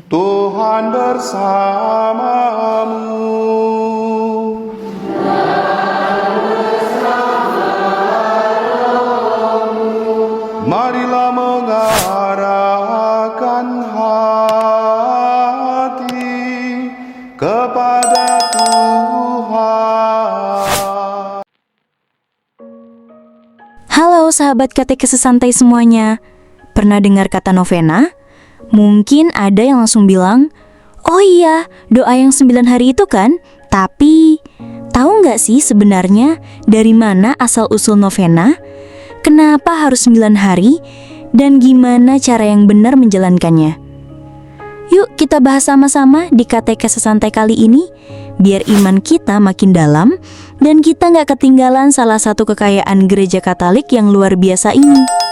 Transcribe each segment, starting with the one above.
Tuhan bersamamu. Marilah mengarahkan hati kepada Tuhan. Halo sahabat Katekes Santai semuanya. Pernah dengar kata novena? Mungkin ada yang langsung bilang, oh iya, doa yang 9 hari itu kan? Tapi, tahu nggak sih sebenarnya dari mana asal-usul novena? Kenapa harus 9 hari? Dan gimana cara yang benar menjalankannya? Yuk kita bahas sama-sama di Katekes Santai kali ini, biar iman kita makin dalam, dan kita nggak ketinggalan salah satu kekayaan gereja Katolik yang luar biasa ini.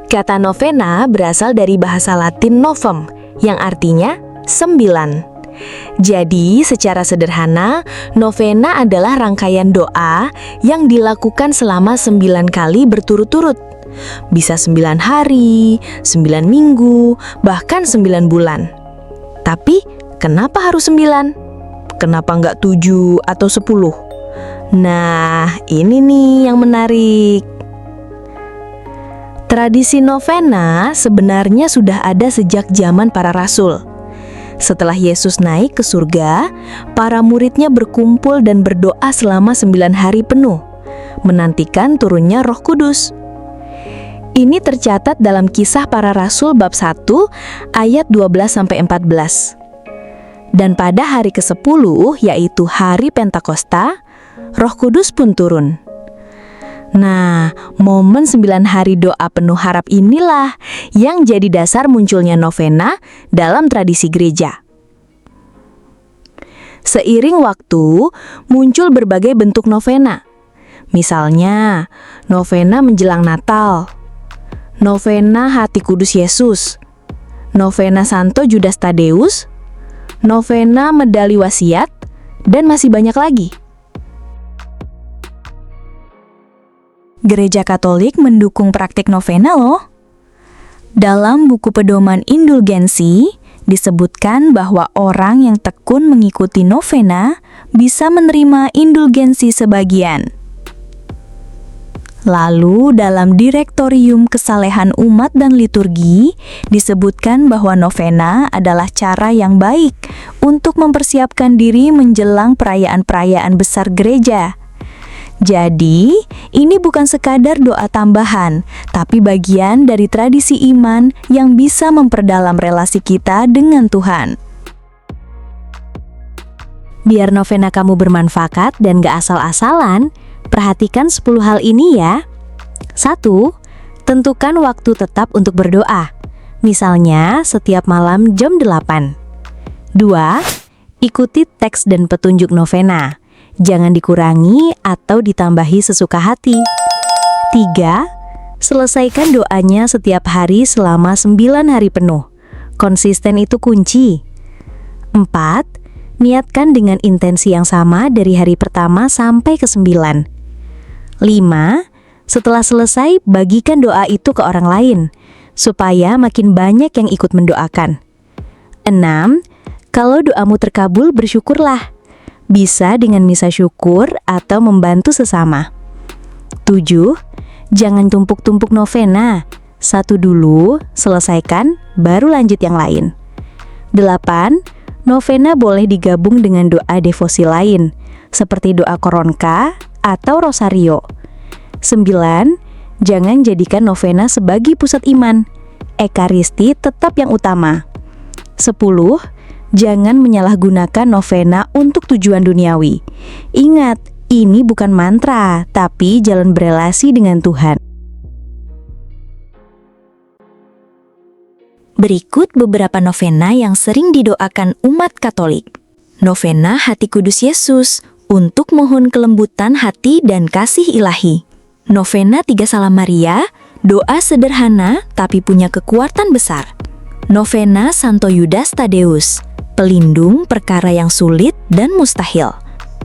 Kata novena berasal dari bahasa Latin novum, yang artinya 9. Jadi, secara sederhana, novena adalah rangkaian doa yang dilakukan selama 9 kali berturut-turut. Bisa 9 hari, 9 minggu, bahkan 9 bulan. Tapi, kenapa harus 9? Kenapa nggak 7 atau 10? Nah, ini nih yang menarik. Tradisi novena sebenarnya sudah ada sejak zaman para rasul. Setelah Yesus naik ke surga, para muridnya berkumpul dan berdoa selama 9 hari penuh, menantikan turunnya Roh Kudus. Ini tercatat dalam Kisah Para Rasul bab 1 ayat 12-14. Dan pada hari ke-10, yaitu hari Pentakosta, Roh Kudus pun turun. Nah, momen 9 hari doa penuh harap inilah yang jadi dasar munculnya novena dalam tradisi gereja. Seiring waktu, muncul berbagai bentuk novena. Misalnya, novena menjelang Natal, novena Hati Kudus Yesus, novena Santo Judas Tadeus, novena Medali Wasiat, dan masih banyak lagi. Gereja Katolik mendukung praktik novena loh. Dalam buku pedoman indulgensi, disebutkan bahwa orang yang tekun mengikuti novena bisa menerima indulgensi sebagian. Lalu dalam Direktorium Kesalehan Umat dan Liturgi, disebutkan bahwa novena adalah cara yang baik untuk mempersiapkan diri menjelang perayaan-perayaan besar gereja. Jadi, ini bukan sekadar doa tambahan, tapi bagian dari tradisi iman yang bisa memperdalam relasi kita dengan Tuhan. Biar novena kamu bermanfaat dan gak asal-asalan, perhatikan 10 hal ini ya. 1. Tentukan waktu tetap untuk berdoa. Misalnya, setiap malam jam 8. 2. Ikuti teks dan petunjuk novena. Jangan dikurangi atau ditambahi sesuka hati. 3. Selesaikan doanya setiap hari selama 9 hari penuh. Konsisten itu kunci. 4. Niatkan dengan intensi yang sama dari hari pertama sampai ke-9. 5. Setelah selesai, bagikan doa itu ke orang lain, supaya makin banyak yang ikut mendoakan. 6. Kalau doamu terkabul, bersyukurlah. Bisa dengan misa syukur atau membantu sesama. 7. Jangan tumpuk-tumpuk novena. Satu dulu, selesaikan, baru lanjut yang lain. 8. Novena boleh digabung dengan doa devosi lain, seperti doa koronka atau rosario. 9. Jangan jadikan novena sebagai pusat iman. Ekaristi tetap yang utama. 10. Jangan menyalahgunakan novena untuk tujuan duniawi. Ingat, ini bukan mantra, tapi jalan berelasi dengan Tuhan. Berikut beberapa novena yang sering didoakan umat Katolik. Novena Hati Kudus Yesus, untuk mohon kelembutan hati dan kasih ilahi. Novena Tiga Salam Maria, doa sederhana tapi punya kekuatan besar. Novena Santo Judas Tadeus, pelindung perkara yang sulit dan mustahil.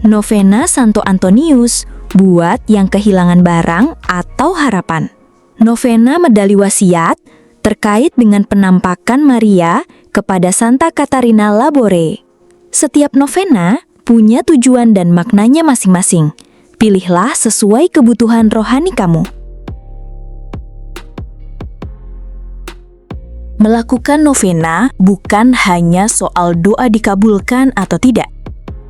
Novena Santo Antonius, buat yang kehilangan barang atau harapan. Novena Medali Wasiat, terkait dengan penampakan Maria kepada Santa Catarina Labore. Setiap novena punya tujuan dan maknanya masing-masing. Pilihlah sesuai kebutuhan rohani kamu. Melakukan novena bukan hanya soal doa dikabulkan atau tidak,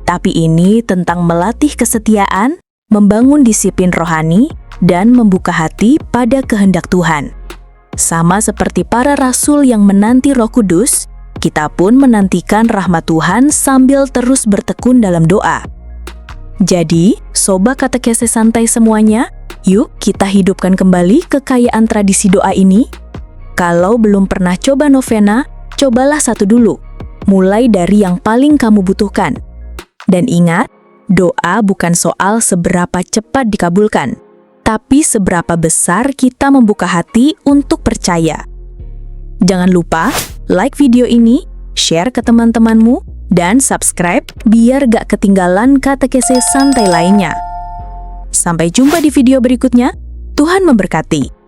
tapi ini tentang melatih kesetiaan, membangun disiplin rohani, dan membuka hati pada kehendak Tuhan. Sama seperti para rasul yang menanti Roh Kudus, kita pun menantikan rahmat Tuhan sambil terus bertekun dalam doa. Jadi, Sobat Katekese Santai semuanya, yuk kita hidupkan kembali kekayaan tradisi doa ini. Kalau belum pernah coba novena, cobalah satu dulu. Mulai dari yang paling kamu butuhkan. Dan ingat, doa bukan soal seberapa cepat dikabulkan, tapi seberapa besar kita membuka hati untuk percaya. Jangan lupa like video ini, share ke teman-temanmu, dan subscribe biar gak ketinggalan katekese santai lainnya. Sampai jumpa di video berikutnya. Tuhan memberkati.